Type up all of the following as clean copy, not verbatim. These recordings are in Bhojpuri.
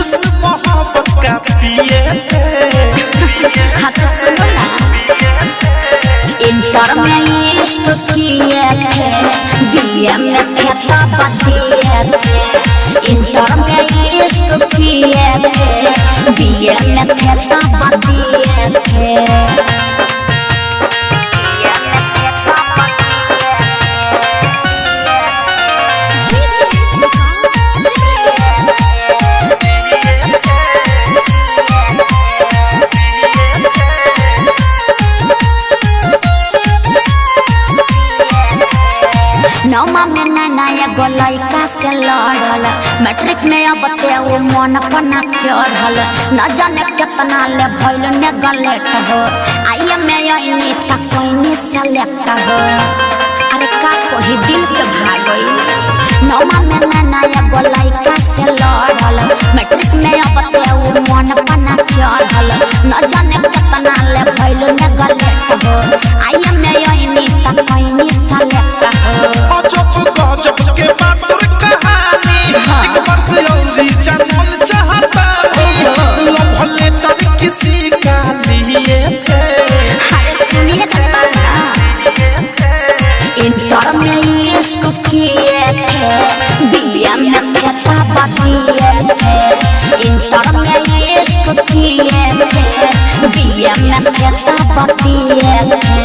जूस मोहब्बत का पिए थे। हाँ तो सुनो ना, इंटर में इश्क किए थे, बीए में थे तब दिए थे। इंटर में इश्क किए थे, बीए में थे तब दिए थे। नौमा में नैना एगो लइका से लड़ल, मैट्रिक में अब ते वो मन पना चढ़ल। न जाने कितना ले भइल नेगलेक्ट हो, आइए में यही तक कोई सेलेक्ट हो। अरे का कोई दिल के भागई। नौमा में नैना एगो लइका से लड़ल, मैट्रिक में अब ते वो मन पना चढ़ल। न जाने कितना ले भइल नेगलेक्ट हो, आइए में यही तक कोई सेलेक्ट हो। गजब के बातुर कहानी एक बार जल्दी जानल चाहता हूँ। लव लेटर किसी का लिए थे। अरे सुनिए ना, इंटर में इश्क किए थे, बीए में थे तब दिए थे। इंटर में इश्क किए थे, बीए में थे तब दिए थे।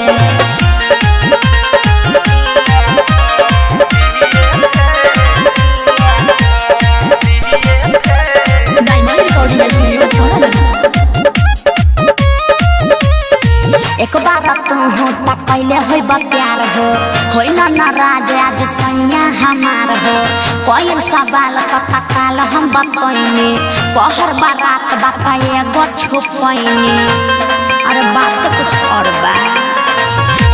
एक बार तू हो तक पहले होइब प्यार हो, होइला नाराज आज सैया हमार हो। कोई सवाल तो तकाल हम बतैनी, कहर बारात बताएगो छुपैनी। अरे बात कुछ और बा।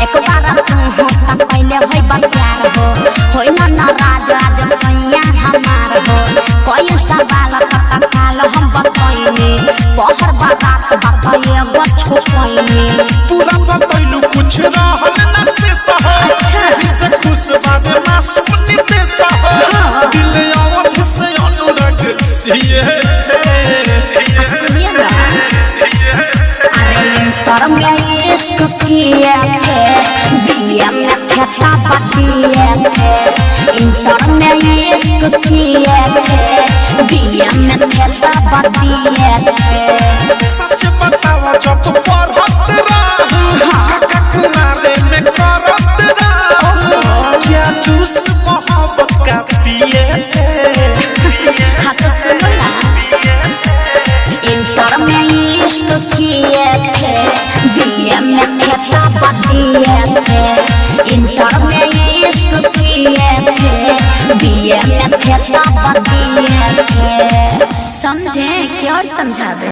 एक बार तू हो तक पहले होइब प्यार हो, होइला नाराज आज सैया हमार हो। कोई सवाल तो तकाल हम बतैनी, कहर बारात बताएगो छुपैनी। पूरा बतैलू कुछ रहल न से सह। अच्छा से खुश बाबे मासूम निते सह। दिल अवध से अनुराग सिए थे। सुनिए ना, अरे इंटर में इश्क किए थे, बीए में थे तब दिए थे। इंटर में इश्क किए थे, बीए में थे तब दिए थे। सच बतावा जब पढ़त रहूं काका कुमारे में करत रहूं। क्या जूस मोहब्बत का पिए थे। हाँ तो सुनो ना, इंटर में इश्क किए थे, बीए में थे तब दिए थे। इंटर में इश्क किए थे, बीए में थे तब दिए थे। समझे क्या और समझावे।